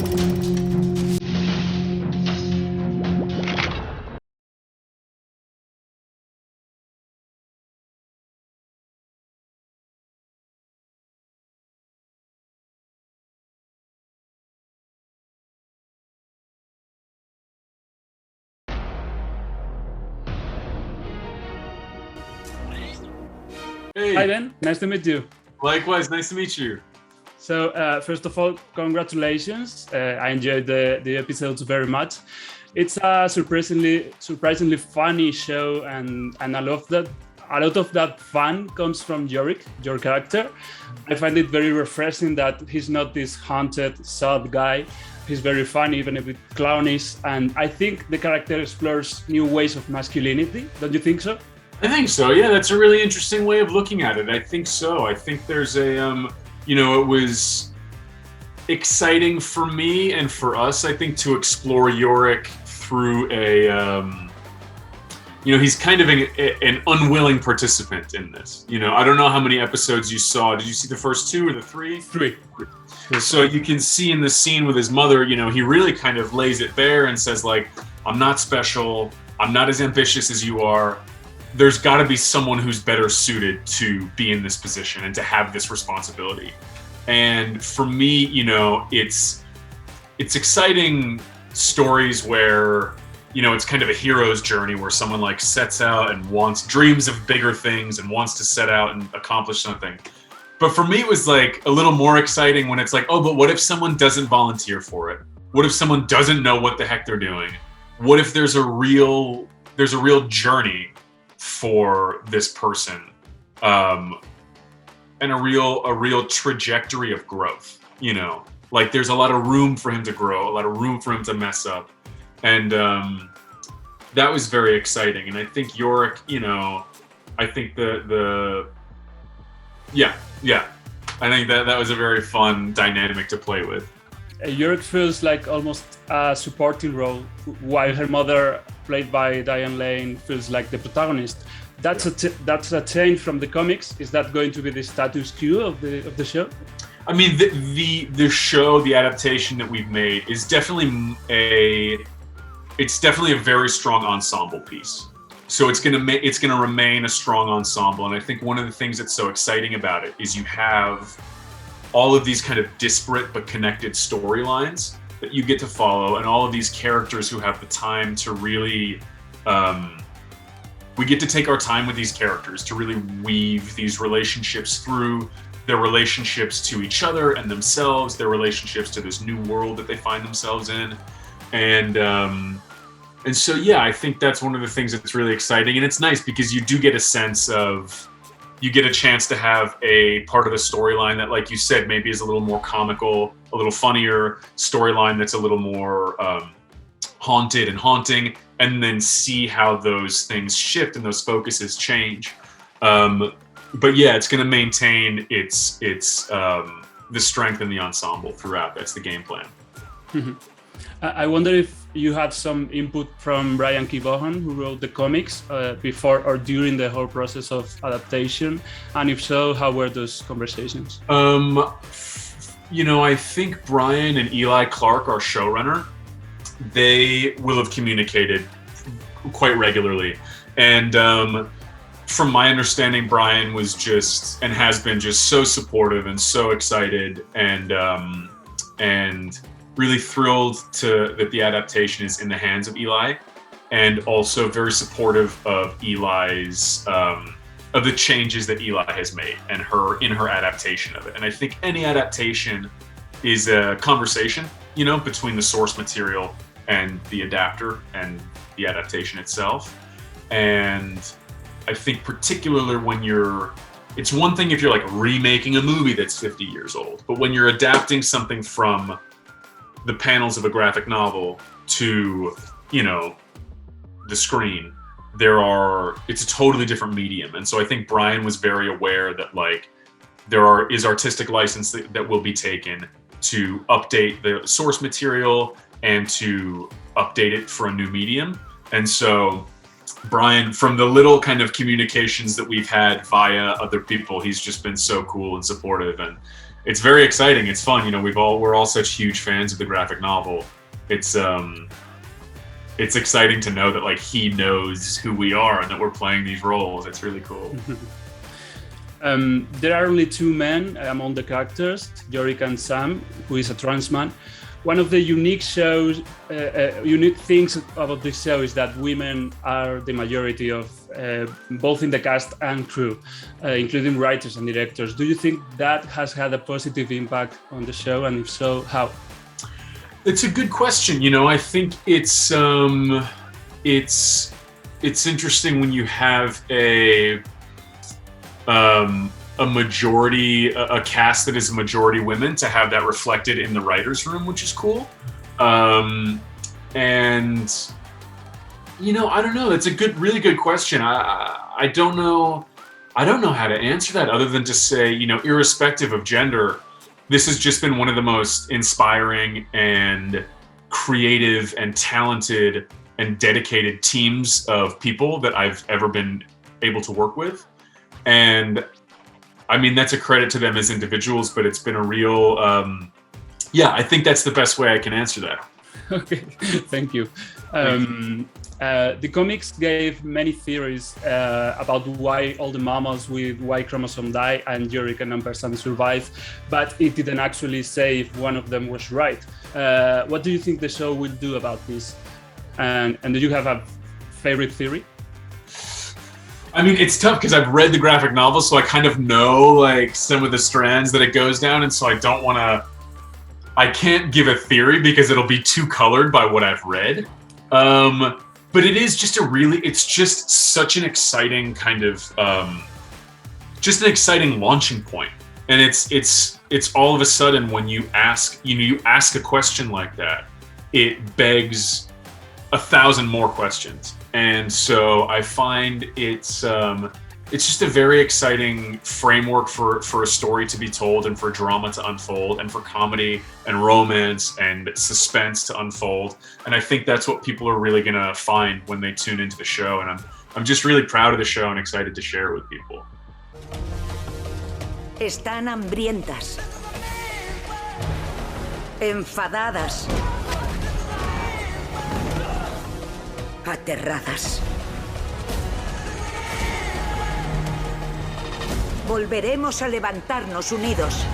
Hey. Hi Ben, nice to meet you. Likewise, nice to meet you. So first of all, congratulations. I enjoyed the episodes very much. It's a surprisingly funny show, and I love that. A lot of that fun comes from Yorick, your character. I find it very refreshing that he's not this haunted, sad guy. He's very funny, even a bit clownish, and I think the character explores new ways of masculinity. Don't you think so? I think so. Yeah, that's a really interesting way of looking at it. I think so. I think there's a, it was exciting for me and for us, I think, to explore Yorick through he's kind of an unwilling participant in this. I don't know how many episodes you saw. Did you see the first two or the three? Three. So you can see in the scene with his mother, he really kind of lays it bare and says, like, I'm not special. I'm not as ambitious as you are. There's got to be someone who's better suited to be in this position and to have this responsibility. And for me, it's exciting stories where, it's kind of a hero's journey where someone like sets out and dreams of bigger things and wants to set out and accomplish something. But for me, it was like a little more exciting when it's like, oh, but what if someone doesn't volunteer for it? What if someone doesn't know what the heck they're doing? What if there's a real journey for this person, and a real trajectory of growth, like there's a lot of room for him to grow, a lot of room for him to mess up. And that was very exciting. And I think Yorick, I think I think that was a very fun dynamic to play with. Yorick feels like almost a supporting role, while her mother, played by Diane Lane, feels like the protagonist. That's a change from the comics. Is that going to be the status quo of the show? I mean, the show, the adaptation that we've made is definitely a very strong ensemble piece. So it's gonna remain a strong ensemble. And I think one of the things that's so exciting about it is you have all of these kind of disparate but connected storylines that you get to follow, and all of these characters who have the time to really, we get to take our time with these characters to really weave these relationships through, their relationships to each other and themselves, their relationships to this new world that they find themselves in. And so, yeah, I think that's one of the things that's really exciting. And it's nice because you do get a sense of, you get a chance to have a part of the storyline that, like you said, maybe is a little more comical, a little funnier storyline that's a little more haunted and haunting, and then see how those things shift and those focuses change. But yeah, it's going to maintain its the strength in the ensemble throughout. That's the game plan. I wonder if you had some input from Brian K. Vaughan, who wrote the comics, before or during the whole process of adaptation, and if so, how were those conversations? I think Brian and Eli Clark, our showrunner, they will have communicated quite regularly. And from my understanding, Brian was just, and has been just so supportive and so excited and really thrilled that the adaptation is in the hands of Eli, and also very supportive of Eli's, of the changes that Eli has made and in her adaptation of it. And I think any adaptation is a conversation, between the source material and the adapter and the adaptation itself. And I think particularly when it's one thing if you're like remaking a movie that's 50 years old, but when you're adapting something from the panels of a graphic novel to, the screen, it's a totally different medium. And so I think Brian was very aware that like is artistic license that will be taken to update the source material and to update it for a new medium. And so Brian, from the little kind of communications that we've had via other people, he's just been so cool and supportive. it's very exciting. It's fun. You know, we're all such huge fans of the graphic novel. It's exciting to know that like he knows who we are and that we're playing these roles. It's really cool. There are only two men among the characters, Yorick and Sam, who is a trans man. One of the unique things about this show is that women are the majority of both in the cast and crew, including writers and directors. Do you think that has had a positive impact on the show, and if so, how? It's a good question. You know, I think it's interesting when you have a majority, a cast that is a majority women, to have that reflected in the writer's room, which is cool. And you know, I don't know. It's a really good question. I don't know how to answer that other than to say, you know, irrespective of gender, this has just been one of the most inspiring and creative and talented and dedicated teams of people that I've ever been able to work with. And I mean, that's a credit to them as individuals, but it's been a real, I think that's the best way I can answer that. Okay, thank you. The comics gave many theories about why all the mammals with Y chromosome die and Yorick and Sam survive, but it didn't actually say if one of them was right. What do you think the show will do about this? And do you have a favorite theory? I mean, it's tough because I've read the graphic novel, so I kind of know like some of the strands that it goes down, and so I can't give a theory because it'll be too colored by what I've read. But it is just it's just such an exciting kind of, just an exciting launching point. And it's all of a sudden when you ask a question like that, it begs 1,000 more questions. And so I find it's just a very exciting framework for a story to be told, and for drama to unfold, and for comedy and romance and suspense to unfold. And I think that's what people are really gonna find when they tune into the show. And I'm just really proud of the show and excited to share it with people. Están hambrientas, enfadadas, aterradas. Volveremos a levantarnos unidos.